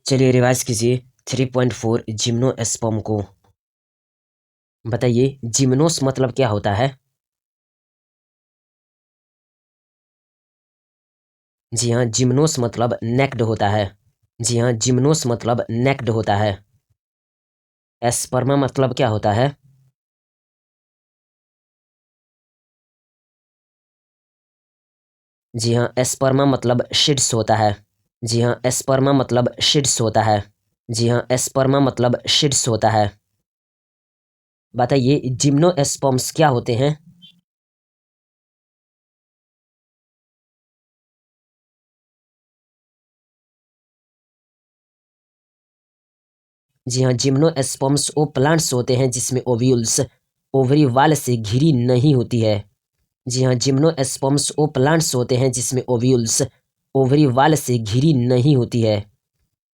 चलिए रिवाइज कीजिए 3.4 जिम्नोस्पर्म को। बताइए जिम्नोस मतलब क्या होता है? जी हाँ, जिम्नोस मतलब नेक्ड होता है। जी हाँ, जिम्नोस मतलब नेक्ड होता है। एस्पर्मा मतलब क्या होता है? जी हाँ, एस्पर्मा मतलब सीड्स होता है। जी हाँ, एस्पर्मा मतलब सीड्स होता है। जी हाँ, एस्पर्मा मतलब सीड्स होता है। बताइए जिम्नोस्पर्म्स क्या होते हैं? जी हाँ, जिम्नोस्पर्म्स वो प्लांट्स होते हैं जिसमें ओव्यूल्स ओवरी वाल से घिरी नहीं होती है। जी हाँ, जिम्नोस्पर्म्स वो प्लांट्स होते हैं जिसमें ओव्यूल्स ओवरी वाल से घिरी नहीं होती है।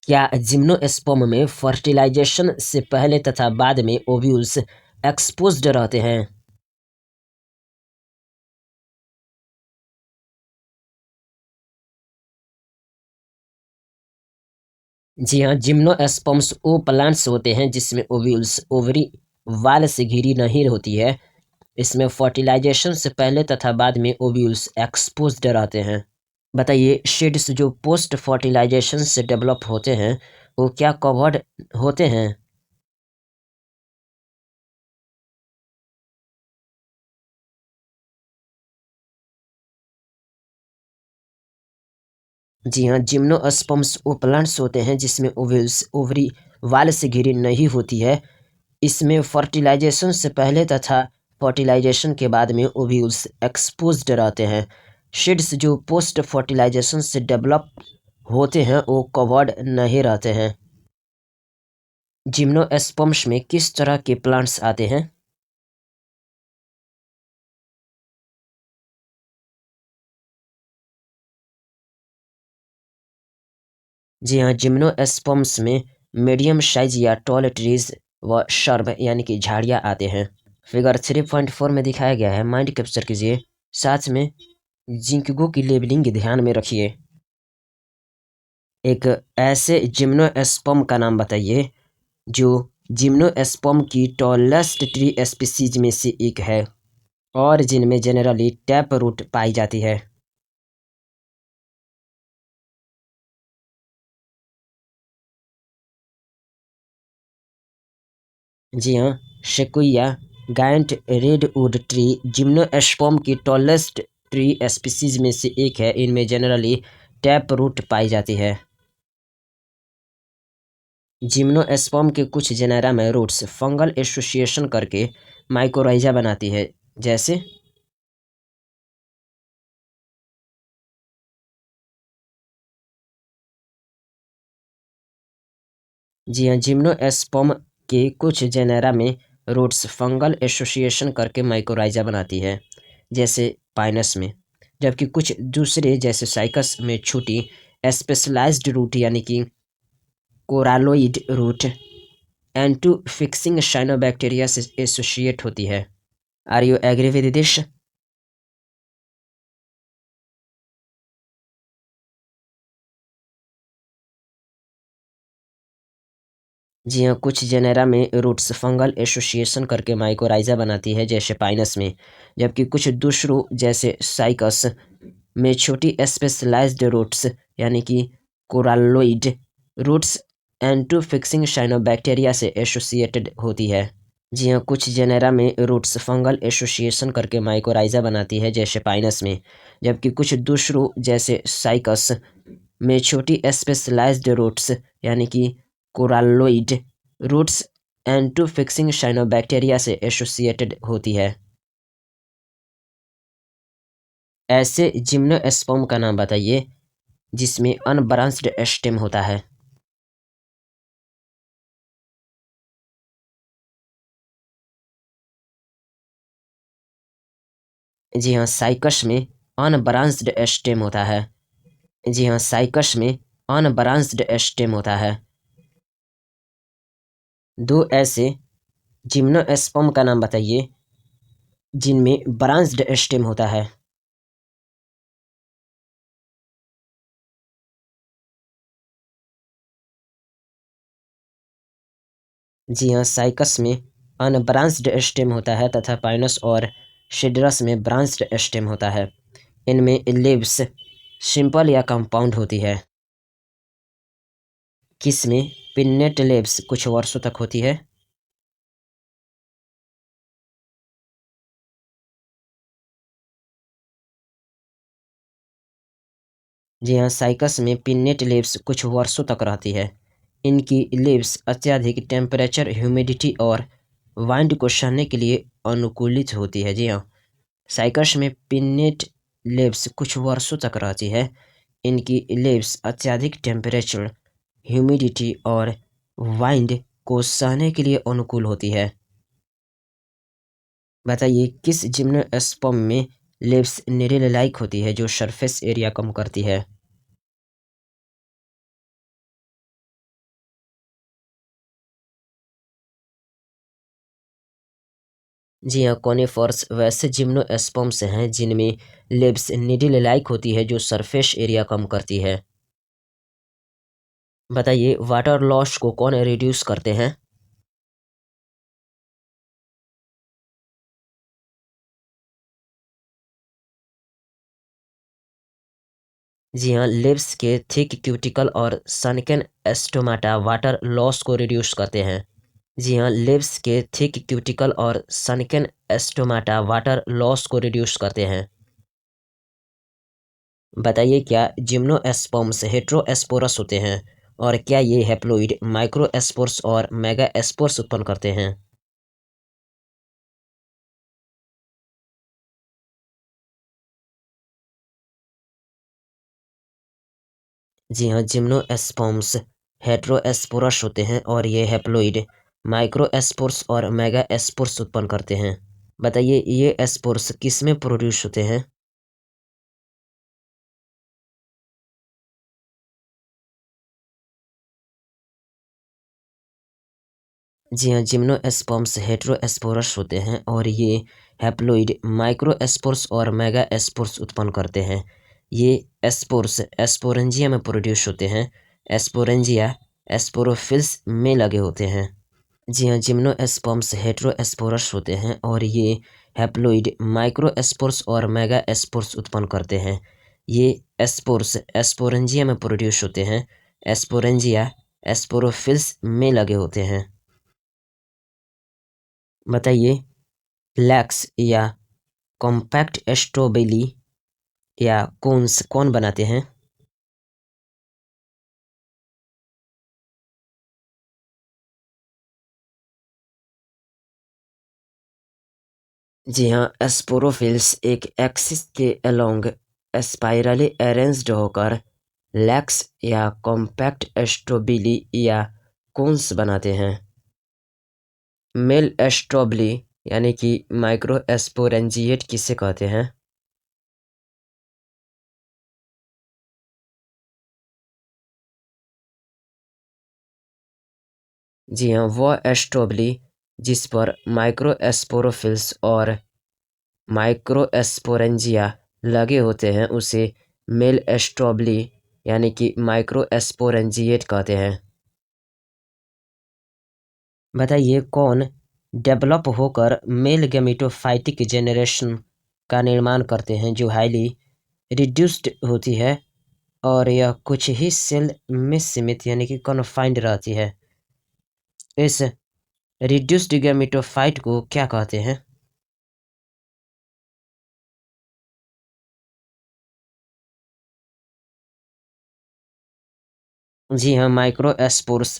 क्या जिम्नोस्पर्म में फर्टिलाइजेशन से पहले तथा बाद में ओव्यूल्स एक्सपोज्ड रहते हैं? जी हाँ, जिम्नोस्पर्म्स वो प्लांट्स होते हैं जिसमें ओव्यूल्स ओवरी वाल से घिरी नहीं होती है। इसमें फर्टिलाइजेशन से पहले तथा बाद में ओव्यूल्स एक्सपोज्ड रहते हैं। बताइए सीड्स जो पोस्ट फर्टिलाइजेशन से डेवलप होते हैं वो क्या कवर्ड होते हैं? जी हाँ, जिम्नोस्पर्म्स वो प्लांट्स होते हैं जिसमें ओवल्स ओवरी वाल से घिरी नहीं होती है। इसमें फर्टिलाइजेशन से पहले तथा फर्टिलाइजेशन के बाद में ओव्यूल्स एक्सपोज्ड रहते हैं। सीड्स जो पोस्ट फर्टिलाइजेशन से डेवलप होते हैं वो कवर्ड नहीं रहते हैं। जिम्नोस्पर्म्स में किस तरह के प्लांट्स आते हैं? जी हाँ, जिम्नोस्पर्म्स में मीडियम साइज या टॉल ट्रीज व शर्ब यानी कि झाड़ियाँ आते हैं। फिगर 3.4 में दिखाया गया है, माइंड कैप्चर कीजिए। साथ में जिंकगो की लेबलिंग ध्यान में रखिए। एक ऐसे जिम्नोस्पर्म का नाम बताइए जो जिम्नोस्पर्म की टॉलेस्ट ट्री स्पीसीज में से एक है और जिनमें जनरली टैप रूट पाई जाती है। जी हाँ, सेक्वोइया गायंट रेडवुड ट्री जिम्नोस्पर्म की टॉलेस्ट ट्री स्पीसीज में से एक है। इनमें जनरली टैप रूट पाई जाती है। जिम्नोस्पर्म के कुछ जेनेरा में रूट्स फंगल एसोसिएशन करके माइकोराइजा बनाती है। जैसे जी हाँ, जिम्नोस्पर्म के कुछ जेनेरा में रूट्स फंगल एसोसिएशन करके माइकोराइजा बनाती है, जैसे पाइनस में। जबकि कुछ दूसरे जैसे साइकस में छोटी स्पेशलाइज्ड रूट यानी कि coralloid root N two fixing cyanobacteria से एसोसिएट होती है। Are you agree with this? जी हाँ, कुछ जेनेरा में रूट्स फंगल एसोसिएशन करके माइकोराइजा बनाती है, जैसे पाइनस में। जबकि कुछ दूसरों जैसे साइकस में छोटी स्पेशलाइज्ड रूट्स यानी कि कोरालोइड रूट्स एंटू फिक्सिंग साइनोबैक्टीरिया से एसोसिएटेड होती है। जी हाँ, कुछ जेनेरा में रूट्स फंगल एसोसिएशन करके माइकोराइजा बनाती है, जैसे पाइनस में। जबकि कुछ दूसरों जैसे साइकस में छोटी स्पेशलाइज्ड रूट्स यानी कि कोरालोइड रूट्स एंटू फिक्सिंग साइनोबैक्टीरिया से एसोसिएटेड होती है। ऐसे जिम्नोस्पर्म का नाम बताइए जिसमें अनब्रांच्ड स्टेम होता है। जी हाँ, साइकस में अनब्रांच्ड स्टेम होता है। जी हाँ, साइकस में अनब्रांच्ड स्टेम होता है। दो ऐसे जिम्नोस्पर्म का नाम बताइए जिनमें ब्रांच्ड स्टेम होता है। जी हाँ, साइकस में अनब्रांच्ड स्टेम होता है तथा पाइनस और सीडरस में ब्रांच्ड स्टेम होता है। इनमें लीव्स सिंपल या कंपाउंड होती है। किसमें पिन्नेट लीव्स कुछ वर्षों तक होती है? जी हाँ, साइकस में पिन्नेट लीव्स कुछ वर्षों तक रहती है। इनकी लीव्स अत्यधिक टेम्परेचर, ह्यूमिडिटी और वाइंड को सहने के लिए अनुकूलित होती है। जी हाँ, साइकस में पिन्नेट लीव्स कुछ वर्षों तक रहती है। इनकी लीव्स अत्यधिक टेम्परेचर, ह्यूमिडिटी और वाइंड को सहने के लिए अनुकूल होती है। बताइए किस जिम्नोस्पर्म में लीव्स नीडल लाइक होती है जो सरफेस एरिया कम करती है? जी हाँ, कोनिफर्स वैसे जिम्नोस्पर्म्स हैं जिनमें लीव्स नीडल लाइक होती है जो सरफेस एरिया कम करती है। बताइए वाटर लॉस को कौन रिड्यूस करते हैं? जी हाँ, लीव्स के थिक क्यूटिकल और सनकेन एस्टोमाटा वाटर लॉस को रिड्यूस करते हैं। जी हाँ, लीव्स के थिक क्यूटिकल और सनकेन एस्टोमाटा वाटर लॉस को रिड्यूस करते हैं। बताइए क्या जिम्नोस्पर्म्स हेटेरोस्पोरस होते हैं और क्या ये हैप्लॉइड माइक्रोस्पोर्स और मेगास्पोर्स उत्पन्न करते हैं? जी हाँ, जिम्नोस्पर्म्स हेटेरोस्पोरस होते हैं और ये हैप्लॉइड माइक्रोस्पोर्स और मेगास्पोर्स उत्पन्न करते हैं। बताइए ये स्पोर्स किसमें प्रोड्यूस होते हैं? जी हाँ, जिम्नोस्पर्म्स हेटेरोस्पोरस होते हैं और ये हैप्लॉइड माइक्रोस्पोर्स और मेगास्पोर्स उत्पन्न करते हैं। ये स्पोर्स एस्पोरेंजिया में प्रोड्यूस होते हैं। एस्पोरेंजिया एस्पोरोफिल्स में लगे होते हैं। जी हाँ, जिम्नोस्पर्म्स हेटेरोस्पोरस होते हैं और ये हैप्लॉइड माइक्रोस्पोर्स और मेगास्पोर्स उत्पन्न करते हैं। ये स्पोर्स एस्पोरेंजिया में प्रोड्यूस होते हैं। एस्पोरेंजिया एस्पोरोफिल्स में लगे होते हैं। बताइए फ्लैक्स या कॉम्पैक्ट स्ट्रॉबेरी या कोन्स कौन बनाते हैं? जी हाँ, स्पोरोफिल्स एक एक्सिस के अलोंग स्पाइरली अरेंज्ड होकर लैक्स या कॉम्पैक्ट स्ट्रॉबेरी या कोन्स बनाते हैं। मेल स्ट्रॉबेरी यानी कि माइक्रोस्पोरेंजिएट किसे कहते हैं? जी हाँ, वह स्ट्रॉबेरी जिस पर माइक्रोस्पोरोफिल्स और माइक्रोस्पोरेंजिया लगे होते हैं उसे मेल स्ट्रॉबेरी यानी कि माइक्रोस्पोरेंजिएट कहते हैं। बताइए कौन डेवलप होकर मेल गैमेटोफाइटिक जेनरेशन का निर्माण करते हैं जो हाईली रिड्यूस्ड होती है और यह कुछ ही सेल में सीमित यानी कि कन्फाइंड रहती है। इस रिड्यूस्ड गैमेटोफाइट को क्या कहते हैं? जी हाँ, माइक्रोस्पोर्स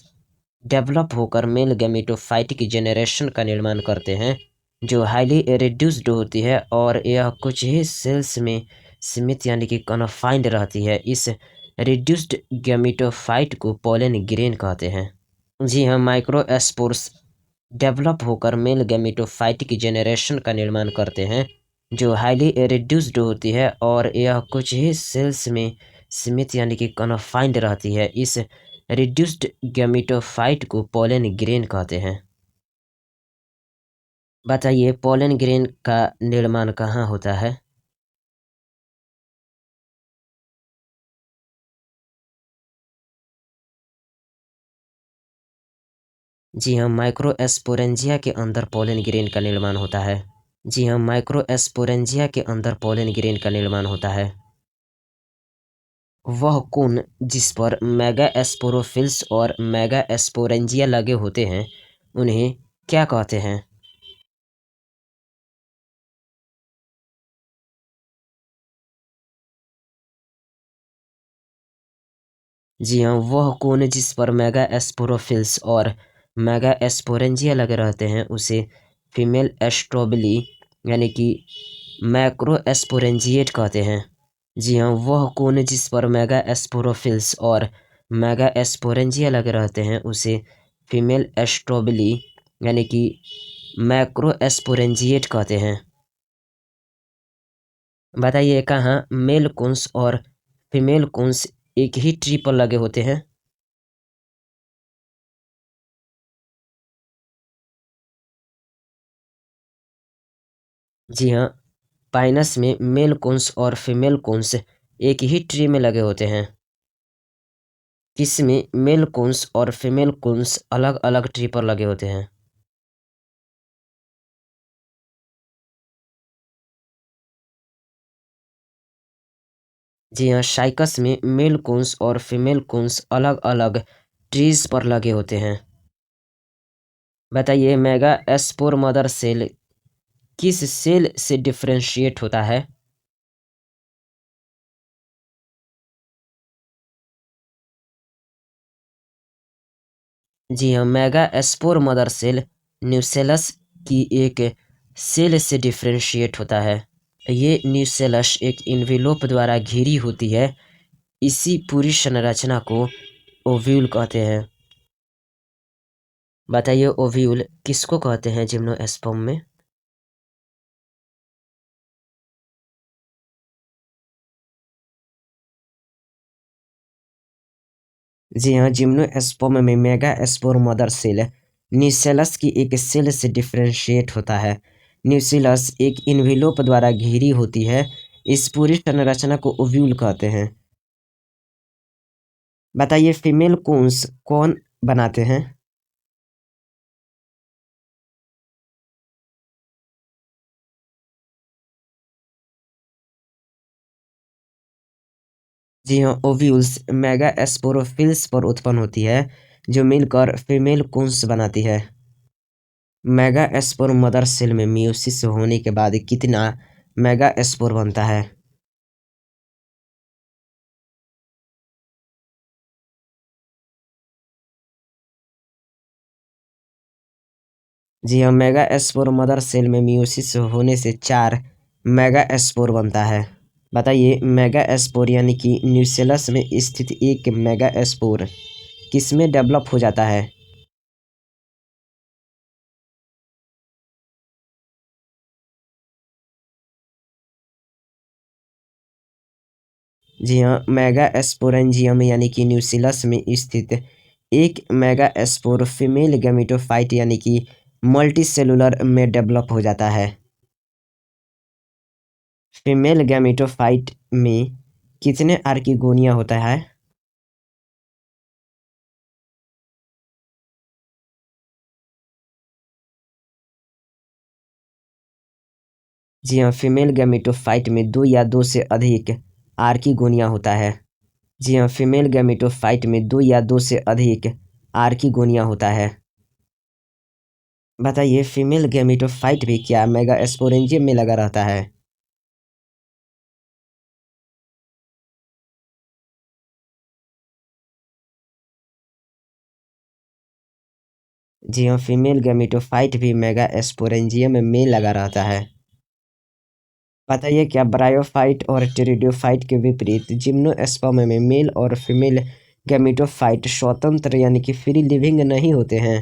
डेवलप होकर मेल गैमेटोफाइटिक जेनरेशन का निर्माण करते हैं जो हाईली रिड्यूस्ड होती है और यह कुछ ही सेल्स में सीमित यानी कि कन्फाइंड रहती है। इस रिड्यूस्ड गैमेटोफाइट को पोलन ग्रेन कहते हैं। जी हाँ, माइक्रोस्पोर्स डेवलप होकर मेल गैमेटोफाइटिक जेनरेशन का निर्माण करते हैं जो हाईली रिड्यूस्ड होती है और यह कुछ ही सेल्स में सीमित यानी कि कन्फाइंड रहती है। इस रिड्यूस्ड गैमेटोफाइट को पोलन ग्रेन कहते हैं। बताइए पोलन ग्रेन का निर्माण कहाँ होता है? जी हाँ, माइक्रोस्पोरेंजिया के अंदर पोलन ग्रेन का निर्माण होता है। जी हाँ, माइक्रोस्पोरेंजिया के अंदर पोलन ग्रेन का निर्माण होता है। वह कोन जिस पर मेगास्पोरोफिल्स और मेगास्पोरेंजिया लगे होते हैं, उन्हें क्या कहते हैं? जी हाँ, वह कोन जिस पर मेगास्पोरोफिल्स और मेगास्पोरेंजिया लगे रहते हैं, उसे फीमेल एस्ट्रोबिली यानी कि मैक्रोस्पोरेंजिएट कहते हैं। जी हाँ, वह कोन जिस पर मेगास्पोरोफिल्स और मेगास्पोरेंजिया लगे रहते हैं, उसे फीमेल एस्ट्रोबिली यानी कि मैक्रोस्पोरेंजिएट कहते हैं। बताइए कहाँ मेल कोन्स और फीमेल कोन्स एक ही ट्री पर लगे होते हैं? जी हाँ, पाइनस में मेल कोन्स और फीमेल कोन्स एक ही ट्री में लगे होते हैं। किसमें मेल कोन्स और फीमेल कोन्स अलग अलग ट्री पर लगे होते हैं? जी हाँ, साइकस में मेल कोन्स और फीमेल कोन्स अलग अलग ट्रीज पर लगे होते हैं। बताइए मेगा एस्पोर मदर सेल किस सेल से डिफरेंशिएट होता है? जी हाँ, मेगा एस्पोर मदर सेल न्यूसेलस की एक सेल से डिफरेंशिएट होता है। ये न्यूसेलस एक इन्वेलोप द्वारा घिरी होती है। इसी पूरी संरचना को ओव्यूल कहते हैं। बताइए ओव्यूल किसको कहते हैं जिम्नोस्पर्म में? जी हाँ, जिम्नोस्पर्म में मेगास्पोर मदर सेल न्यूसेलस की एक सेल से डिफरेंशिएट होता है। न्यूसेलस एक इन्वेलोप द्वारा घिरी होती है। इस पूरी संरचना को ओव्यूल कहते हैं। बताइए फीमेल कोन्स कौन बनाते हैं? जी हाँ, ओव्यूल्स मेगास्पोरोफिल्स पर उत्पन्न होती है, जो मिलकर फीमेल कोन्स बनाती है। मेगास्पोर मदर सेल में मियोसिस होने के बाद कितना मेगास्पोर बनता है? जी हाँ, मेगास्पोर मदर सेल में मियोसिस होने से 4 मेगास्पोर बनता है। बताइए मेगास्पोर यानी कि न्यूसेलस में स्थित एक मेगास्पोर किसमें डेवलप हो जाता है? जी हाँ, मेगास्पोरेंजियम यानी कि न्यूसेलस में स्थित एक मेगास्पोर फीमेल गैमेटोफाइट यानी कि मल्टीसेलुलर में डेवलप हो जाता है। फीमेल गैमेटोफाइट में कितने आर्किगोनिया होता है? जी हाँ, फीमेल गैमेटोफाइट में दो या दो से अधिक आर्किगोनिया होता है। जी हाँ, फीमेल गैमेटोफाइट में दो या दो से अधिक आर्किगोनिया होता है। बताइए फीमेल गैमेटोफाइट भी क्या मेगास्पोरेंजियम में लगा रहता है? जी हाँ, फीमेल गैमेटोफाइट भी मेगास्पोरेंजियम में लगा रहता है। बताइए क्या ब्रायोफाइट और टेरिडोफाइट के विपरीत जिम्नोस्पर्म में मेल और फीमेल गैमेटोफाइट स्वतंत्र यानी कि फ्री लिविंग नहीं होते हैं?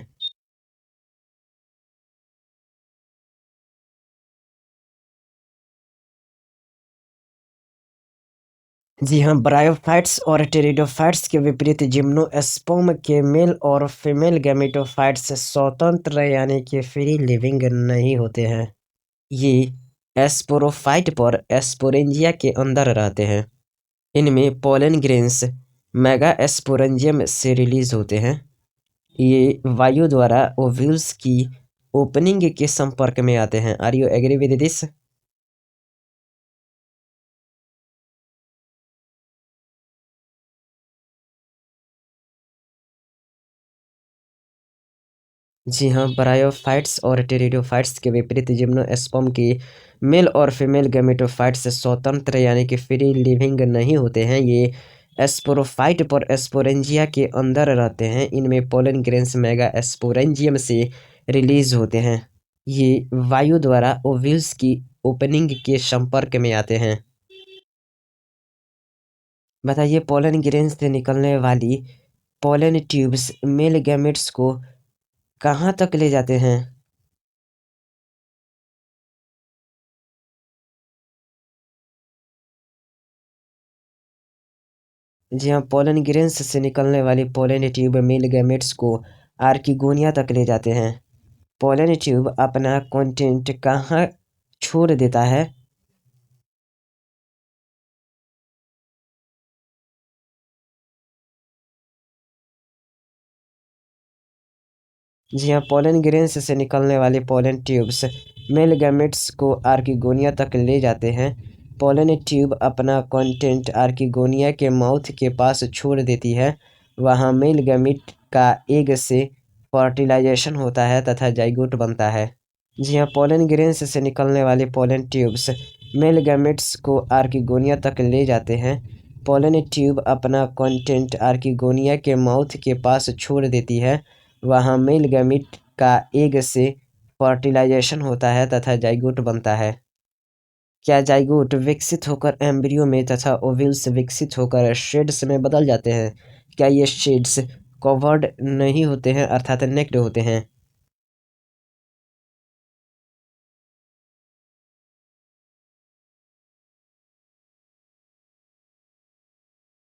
जी हाँ, ब्रायोफाइट्स और टेरिडोफाइट्स के विपरीत जिम्नोस्पर्म के मेल और फीमेल गैमेटोफाइट्स स्वतंत्र यानी कि फ्री लिविंग नहीं होते हैं। ये एस्पोरोफाइट पर एस्पोरेंजिया के अंदर रहते हैं। इनमें पोलन ग्रेन्स मेगास्पोरेंजियम से रिलीज होते हैं। ये वायु द्वारा ओव्यूल्स की ओपनिंग के संपर्क में आते हैं। Are you agree with this? जी हाँ, ब्रायोफाइट्स और टेरिडोफाइट्स के विपरीत जिम्नोस्पर्म की मेल और फीमेल गैमेटोफाइट से स्वतंत्र यानी कि फ्री लिविंग नहीं होते हैं। ये स्पोरोफाइट पर स्पोरेंजिया के अंदर रहते हैं। इनमें पोलन ग्रेन्स मेगा स्पोरेंजियम से रिलीज होते हैं। ये वायु द्वारा ओव्यूल्स की ओपनिंग के संपर्क में आते हैं। बताइए, पोलन ग्रेन्स से निकलने वाली पोलन ट्यूब्स मेल गैमेट्स को कहाँ तक ले जाते हैं? जी हाँ, पोलन ग्रेन्स से निकलने वाली पोलन ट्यूब मेल गैमेट्स को आर्किगोनिया तक ले जाते हैं। पोलन ट्यूब अपना कंटेंट कहाँ छोड़ देता है? जी हाँ, पोलन ग्रेन्स से निकलने वाले पोलन ट्यूब्स मेल गैमेट्स को आर्किगोनिया तक ले जाते हैं। पोलन ट्यूब अपना कंटेंट आर्किगोनिया के माउथ के पास छोड़ देती है। वहाँ मेल गैमेट का एग से फर्टिलाइजेशन होता है तथा जाइगोट बनता है। जी हाँ, पोलन ग्रेन्स से निकलने वाले पोलन ट्यूब्स मेल गैमेट्स को आर्किगोनिया तक ले जाते हैं। पोलन ट्यूब अपना कंटेंट आर्किगोनिया के माउथ के पास छोड़ देती है। वहाँ मेल गैमेट का एग से फर्टिलाइजेशन होता है तथा जाइगोट बनता है। क्या जाइगोट विकसित होकर एम्ब्रियो में तथा ओव्यूल्स विकसित होकर शेड्स में बदल जाते हैं? क्या ये शेड्स कवर्ड नहीं होते हैं अर्थात नेक्ड होते हैं?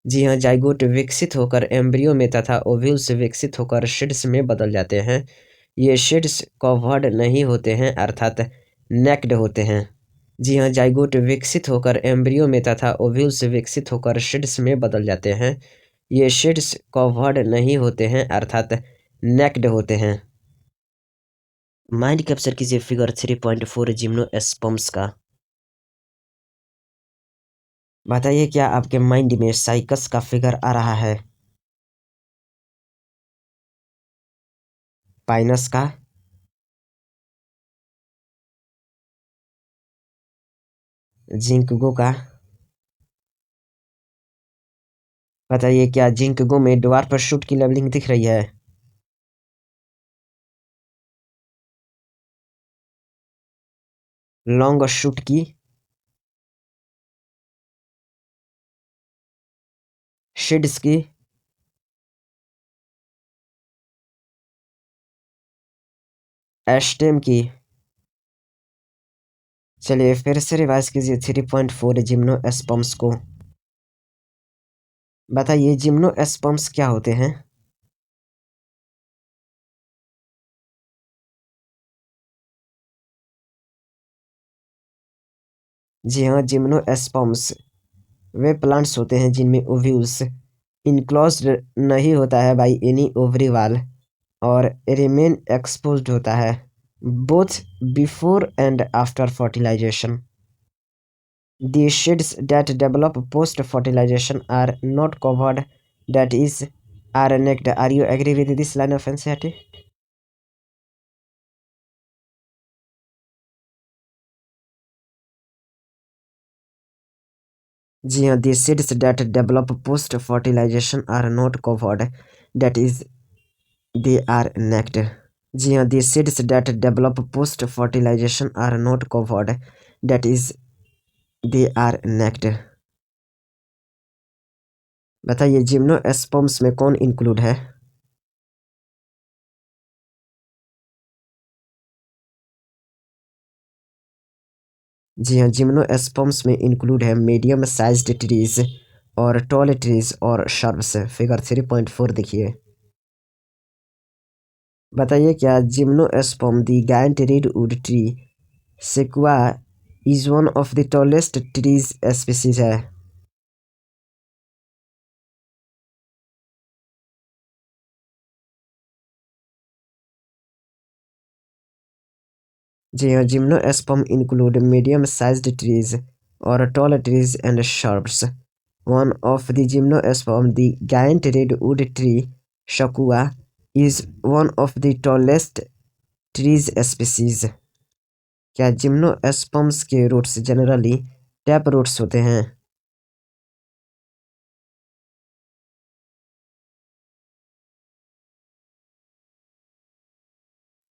जी हाँ, जाइगोट विकसित होकर एम्ब्रियो में तथा ओव्यूल्स विकसित होकर सीड्स में बदल जाते हैं। ये सीड्स कवर्ड नहीं होते हैं अर्थात नेक्ड होते हैं। जी हाँ, जाइगोट विकसित होकर एम्ब्रियो में तथा ओव्यूल्स विकसित होकर सीड्स में बदल जाते हैं। ये सीड्स कवर्ड नहीं होते हैं अर्थात नेक्ड होते हैं। माइंड कैप्चर कीजिए फिगर 3.4 जिम्नोस्पर्म्स का। बताइए, क्या आपके माइंड में साइकस का फिगर आ रहा है? पाइनस का? जिंकगो का? बताइए, क्या जिंकगो में ड्वार्फ शूट की लेवलिंग दिख रही है? लॉन्ग शूट की? शेड्स की? एस्टेम की? चलिए फिर से रिवाइज कीजिए 3.4 जिम्नोस्पर्म्स को। बताइए, जिम्नोस्पर्म्स क्या होते हैं? जी हाँ, जिम्नोस्पर्म्स वे प्लांट्स होते हैं जिनमें ओव्यूल्स इनक्लोज्ड नहीं होता है बाई एनी ओवरी वाल और रिमेन एक्सपोज्ड होता है both before and after fertilization. The seeds that develop post-fertilization are not covered, that is, are naked. Are you agree with this line of NCERT? जी हाँ, the seeds that develop post-fertilization are not covered, that is, they are naked. जी हाँ, the seeds that develop post-fertilization are not covered, that is, they are naked. बताइए, gymnosperms में कौन include है? जी हाँ, gymnosperms में include है मीडियम साइज्ड ट्रीज और टॉल ट्रीज और शर्ब्स। फिगर 3.4 देखिए। बताइए, क्या gymnosperm the giant redwood tree sequoia is one of the tallest trees species है? जी हाँ, gymnosperm include medium-sized trees or tall trees and shrubs. One of the gymnosperm, the giant redwood tree Shakua, is one of the tallest trees species. क्या gymnosperms के roots generally tap roots होते हैं?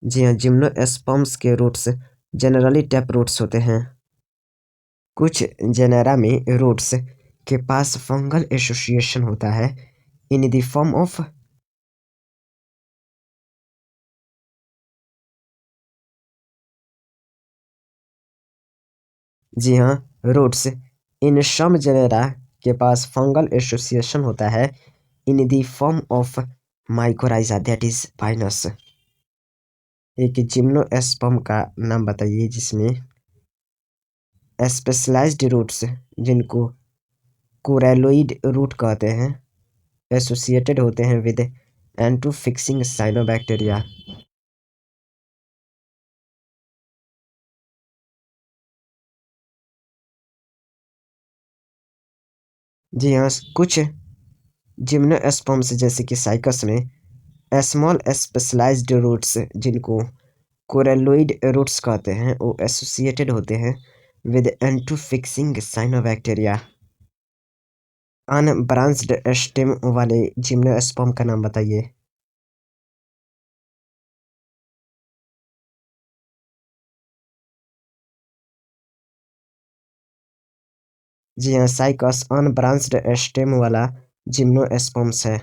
जी हाँ, gymnosperms के roots generally tap roots होते हैं। कुछ जेनेरा में रूट्स के पास फंगल एसोसिएशन होता है इन द फॉर्म ऑफ। जी हाँ, रूट्स इन सम जेनेरा के पास फंगल एसोसिएशन होता है in the form of mycorrhiza that is Pinus. एक जिम्नोस्पर्म का नाम बताइए जिसमें स्पेशलाइज्ड रूट्स, जिनको कोरेलोइड रूट कहते हैं, एसोसिएटेड होते हैं विद एंटू फिक्सिंग साइनोबैक्टीरिया। जी हाँ, कुछ जिम्नोस्पर्म्स जैसे कि साइकस में स्मॉल स्पेशलाइज्ड रूट्स, जिनको कोरेलोइड रूट्स कहते हैं, वो एसोसिएटेड होते हैं with N two fixing cyanobacteria. Unbranched stem वाले जिम्नोस्पर्म का नाम बताइए। जी हाँ, साइकस अनब्रांच्ड स्टेम वाला जिम्नोस्पर्म्स है।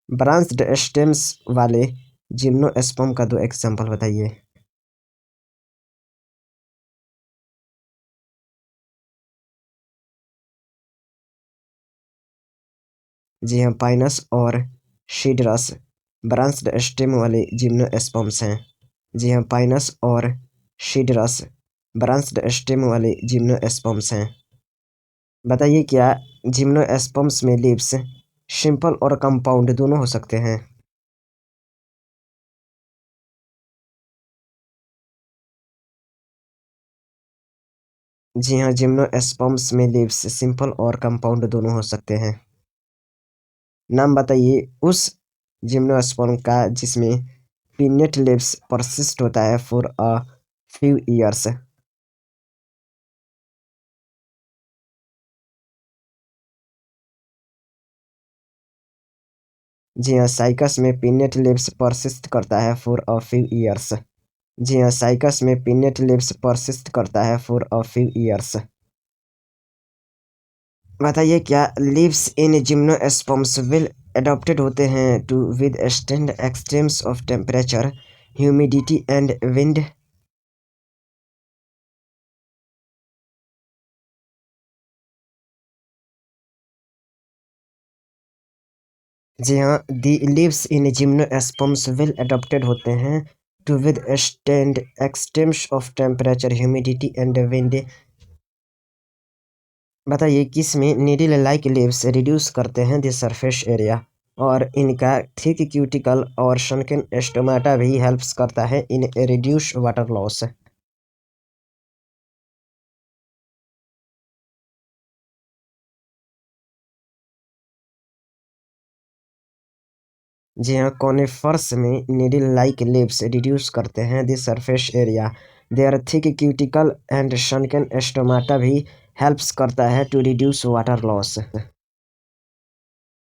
ब्रांच्ड स्टेम्स वाले जिम्नोस्पर्म का दो एग्जांपल बताइए। जी हाँ, पाइनस और शीडरस ब्रांच्ड स्टेम वाले जिम्नोस्पर्म्स हैं। जी हाँ, पाइनस और शीडरस ब्रांच्ड स्टेम वाले जिम्नोस्पर्म्स हैं। बताइए, क्या जिम्नोस्पर्म्स में लीव्स सिंपल और कंपाउंड दोनों हो सकते हैं? जी हाँ, जिम्नोस्पर्म्स में लीव्स सिंपल और कंपाउंड दोनों हो सकते हैं। नाम बताइए उस जिम्नोस्पर्म का जिसमें पिन्नेट लीव्स परसिस्ट होता है फॉर अ फ्यू ईयर्स। जी हाँ, साइकस में पिन्नेट लीव्स परसिस्ट करता है फॉर अ फ्यू ईयर्स। जी हाँ, साइकस में पिन्नेट लीव्स परसिस्ट करता है फॉर अ फ्यू ईयर्स। बताइए, क्या leaves in gymnosperms well adapted होते हैं to withstand extremes of temperature, humidity and wind? जी हाँ, the leaves in gymnosperms well adapted होते हैं to withstand extremes of temperature, humidity and wind. बताइए, किस में नीडल लाइक लीव्स रिड्यूस करते हैं द सरफेस एरिया, और इनका थिक क्यूटिकल और सनकेन स्टोमाटा भी हेल्प्स करता है इन रिड्यूस वाटर लॉस। जी हाँ, कॉनिफर्स में नीडल लाइक लीव्स रिड्यूस करते हैं the surface area. There thick cuticle and sunken stomata भी हेल्प्स करता है टू रिड्यूस वाटर लॉस।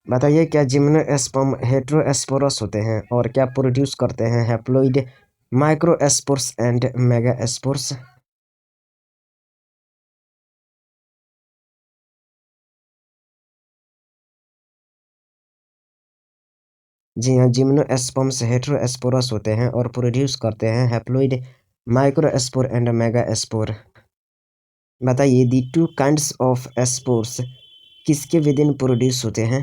बताइए, क्या जिम्नोस्पर्म हेटेरोस्पोरस होते हैं और क्या प्रोड्यूस करते हैं हैप्लॉइड माइक्रोस्पोर्स एंड मेगास्पोर्स? जी हाँ, जिम्नोस्पर्म्स हेटेरोस्पोरस होते हैं और प्रोड्यूस करते हैं हैप्लॉइड माइक्रोस्पोर एंड मेगास्पोर। बताइए, the two kinds of spores किसके विद इन प्रोड्यूस होते हैं?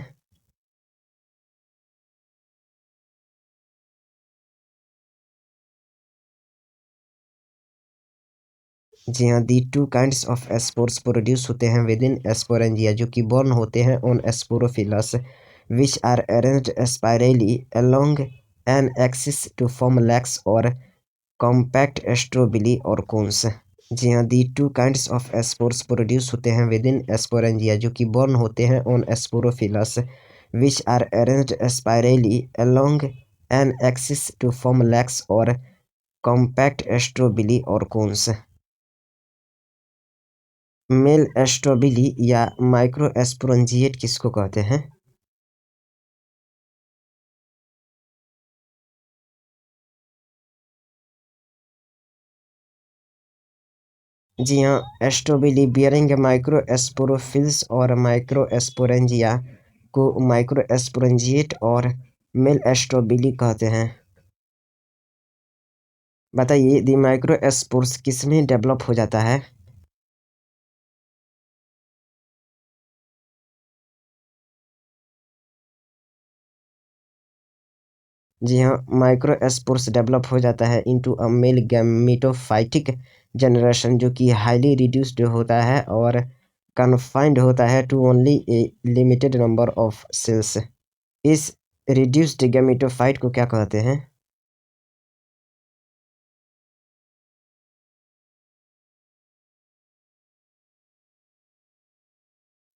जी हाँ, the two kinds of spores produce होते हैं विद इन स्पोरेंजिया, जो कि बॉर्न होते हैं on sporophylls which are arranged spirally along an axis to form lax और कॉम्पैक्ट स्ट्रोबिली और कोन्स। जी हाँ, the two kinds of spores produce होते हैं विद इन स्पोरेंजिया, जो कि बॉर्न होते हैं on sporophylls which are arranged spirally along an axis to form lax और कॉम्पैक्ट स्ट्रोबिली और कोन्स। मेल स्ट्रोबिली या माइक्रोस्पोरेंजिएट किसको कहते हैं? जी हाँ, स्ट्रोबिली बियरिंग माइक्रोस्पोरोफिल्स और माइक्रोस्पोरेंजिया को माइक्रोस्पोरेंजिएट और मेल स्ट्रोबिली कहते हैं। बताइए, दी माइक्रोस्पोर्स किसमें डेवलप हो जाता है? जी हाँ, माइक्रोस्पोर्स डेवलप हो जाता है into a male gametophytic generation, जो कि हाईली रिड्यूस्ड होता है और कन्फाइंड होता है to only a limited number of cells. इस रिड्यूस्ड गैमेटोफाइट को क्या कहते हैं?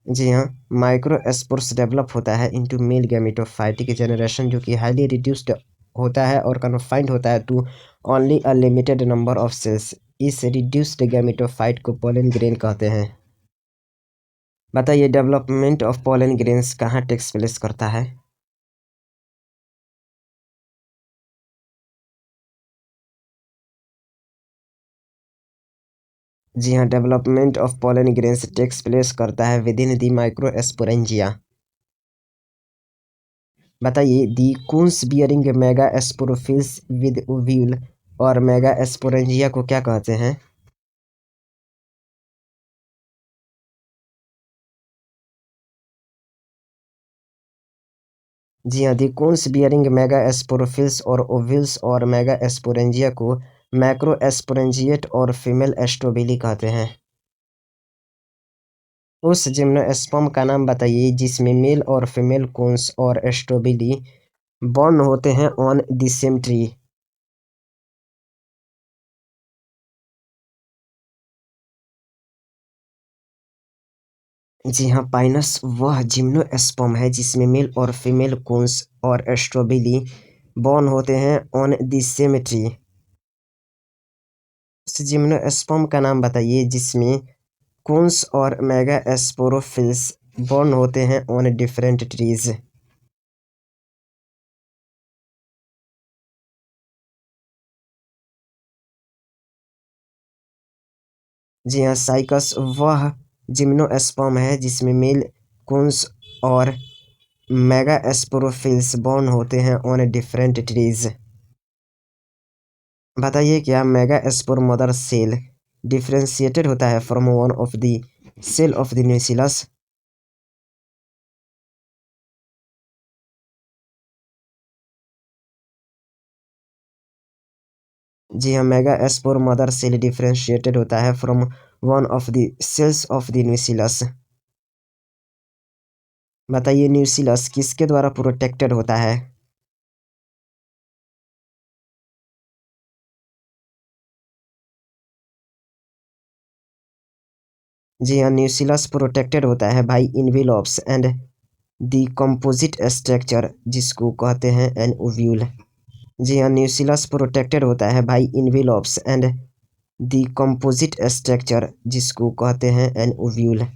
जी हाँ, माइक्रोस्पोर्स डेवलप होता है इनटू मेल गैमेटोफाइटिक जनरेशन, जो कि हाईली रिड्यूस्ड होता है और कन्फाइंड होता है to only a limited number of cells. इस रिड्यूस्ड गैमेटोफाइट को पोलन ग्रेन कहते हैं। बताइए, डेवलपमेंट ऑफ पोलन ग्रेन्स कहाँ टेक्स प्लेस करता है? जी हाँ, development of pollen grains takes place करता है विद इन दी माइक्रोस्पोरेंजिया। बताइए, the cones bearing megasporophylls with ovule और मेगा स्पोरेंजिया को क्या कहते हैं? जी हाँ, the cones bearing megasporophylls और ओव्यूल्स और मेगा स्पोरेंजिया को मैक्रो स्पोरेंजिएट और फीमेल एस्ट्रोबिली कहते हैं। उस जिम्नोस्पर्म का नाम बताइए जिसमें मेल और फीमेल कून्स और एस्ट्रोबिली बॉर्न होते हैं ऑन द सेम ट्री। जी हाँ, पाइनस वह जिम्नोस्पर्म है जिसमें मेल और फीमेल कून्स और एस्ट्रोबिली बॉर्न होते हैं ऑन द सेम ट्री। उस जिम्नोस्पर्म का नाम बताइए जिसमें कून्स और मेगास्पोरोफिल्स बॉर्न होते हैं ऑन डिफरेंट ट्रीज। जी हाँ, साइकस वह जिम्नोस्पर्म है जिसमें मेल कून्स और मेगास्पोरोफिल्स बॉर्न होते हैं ऑन डिफरेंट ट्रीज। बताइए, क्या मेगास्पोर मदर सेल डिफरेंशिएटेड होता है from one of the cell of the nucellus? जी हाँ, मेगास्पोर मदर सेल डिफरेंशिएटेड होता है from one of the cells of the nucellus. बताइए, न्यूसिलस किसके द्वारा प्रोटेक्टेड होता है? जी हाँ, न्यूसिलस प्रोटेक्टेड होता है by envelopes and the composite structure, जिसको कहते हैं एन ओव्यूल। जी हाँ, न्यूसिलस प्रोटेक्टेड होता है by envelopes and the composite structure, जिसको कहते हैं एन ओव्यूल।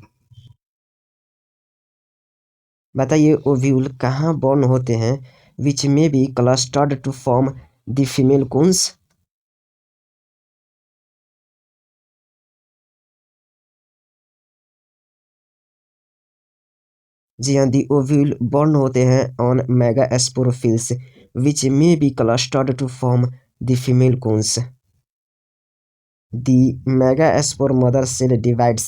बताइए, ओव्यूल कहाँ बॉर्न होते हैं विच में be clustered to form the female cones? जी हाँ, दी ओव्यूल बॉर्न होते हैं ऑन मेगास्पोरोफिल्स विच में be clustered to form the female cones. The megaspore mother cell divides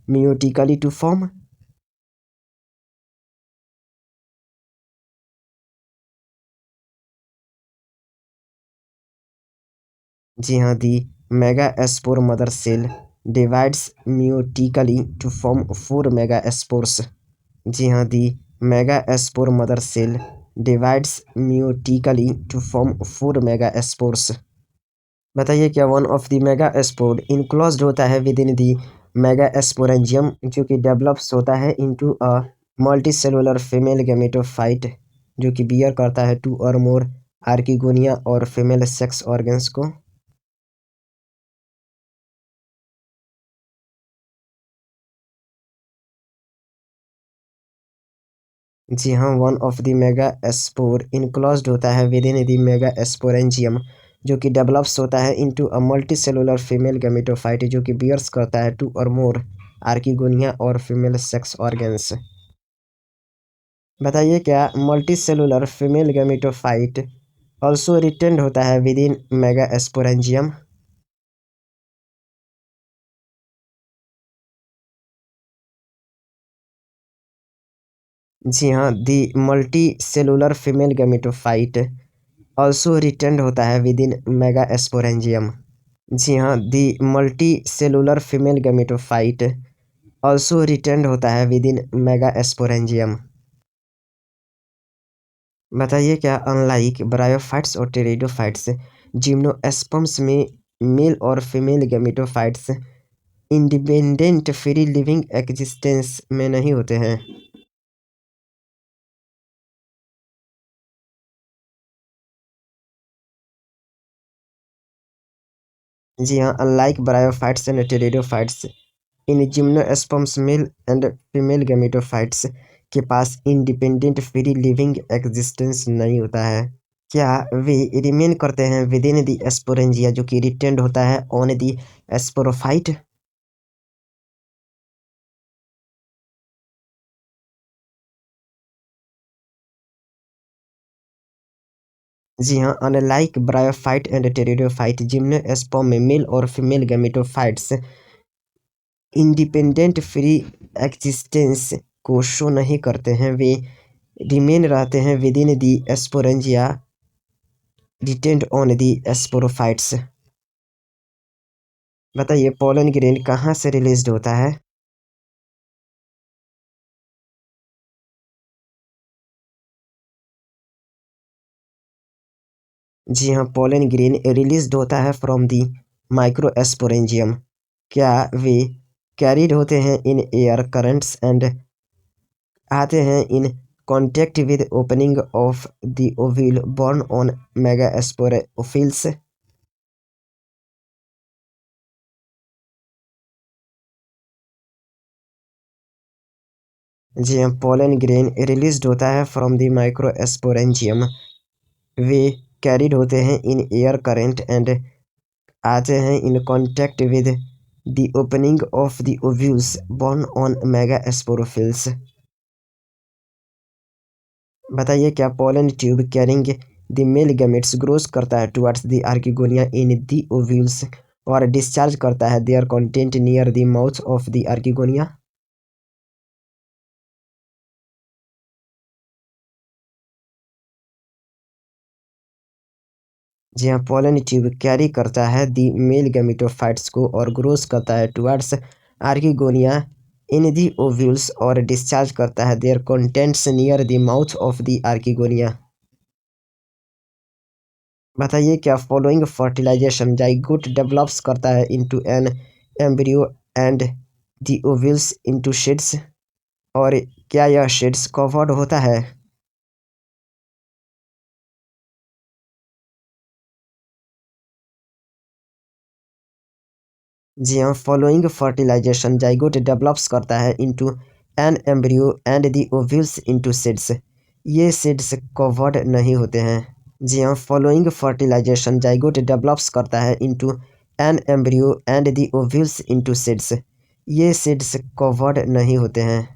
meiotically to form। जी हाँ, the megaspore mother cell divides meiotically to form four megaspores. जी हाँ, the megaspore mother cell divides meiotically to form four megaspores. बताइए क्या one of the megaspore enclosed होता है within the megasporangium जो कि develops होता है into a multicellular female gametophyte जो कि बियर करता है टू और मोर आर्किगोनिया और फीमेल सेक्स ऑर्गन्स को। जी हाँ, one of the megaspore enclosed होता है with in the mega sporangium जो कि डेवलप्स होता है into a multicellular female gametophyte जो कि बियर्स करता है टू और मोर आर्किगोनिया और फीमेल सेक्स ऑर्गन्स। बताइए क्या multi cellular female gametophyte also retained होता है विद इन मेगा स्पोरेंजियम। जी हाँ, दी multi cellular female gametophyte also retained होता है विद इन मेगा स्पोरेंजियम। जी हाँ, दी multi cellular female gametophyte also retained होता है विद इन मेगा स्पोरेंजियम। बताइए क्या अनलाइक ब्रायोफाइट्स और टेरिडोफाइट्स जिम्नोस्पर्म्स में मेल और female gametophytes independent free living existence में नहीं होते हैं। जी हाँ, unlike bryophytes and pteridophytes in gymnosperms male and female gametophytes के पास इंडिपेंडेंट फ्री लिविंग एग्जिस्टेंस नहीं होता है। क्या वे रिमेन करते हैं विद इन दी स्पोरेंजिया जो कि रिटेंड होता है ऑन दी स्पोरोफाइट। जी हाँ, unlike bryophyte and pteridophyte gymnosperm में मेल और female gametophytes independent free existence को शो नहीं करते हैं, वे रिमेन रहते हैं with in the sporangia retained on the sporophytes. बताइए पोलन ग्रेन कहाँ से रिलीज होता है। जी हाँ, पोलन ग्रेन रिलीज होता है फ्रॉम दी माइक्रोस्पोरेंजियम। क्या वे कैरिड होते हैं इन एयर करंट्स एंड आते हैं in contact with opening of the ovule borne on megasporophylls. जी हाँ, पोलन ग्रेन रिलीज होता है फ्रॉम द माइक्रोस्पोरेंजियम। वे कैरिड होते हैं इन एयर करंट एंड आते हैं in contact with the opening of the ovules borne on megasporophylls. बताइए क्या pollen tube carrying the male gametes grows करता है towards the archegonia in the ovules और डिस्चार्ज करता है their content near the mouth of the archegonia. जी हाँ, pollen tube carry करता है द मेल गैमेटोफाइट्स को और ग्रोस करता है towards archegonia in the ovules और डिस्चार्ज करता है their contents near the mouth of the archegonia. बताइए क्या फॉलोइंग फर्टिलाइजेशन जाइगोट डेवलप्स करता है into an embryo and the ovules into seeds और क्या यह सीड्स कवर्ड होता है। जी हाँ, फॉलोइंग फर्टिलाइजेशन जाइगोट डेवलप्स करता है into an embryo and the ovules into seeds. ये सीड्स कवर्ड नहीं होते हैं। जी हाँ, फॉलोइंग फर्टिलाइजेशन जाइगोट डेवलप्स करता है into an embryo and the ovules into seeds. ये सीड्स कवर्ड नहीं होते हैं।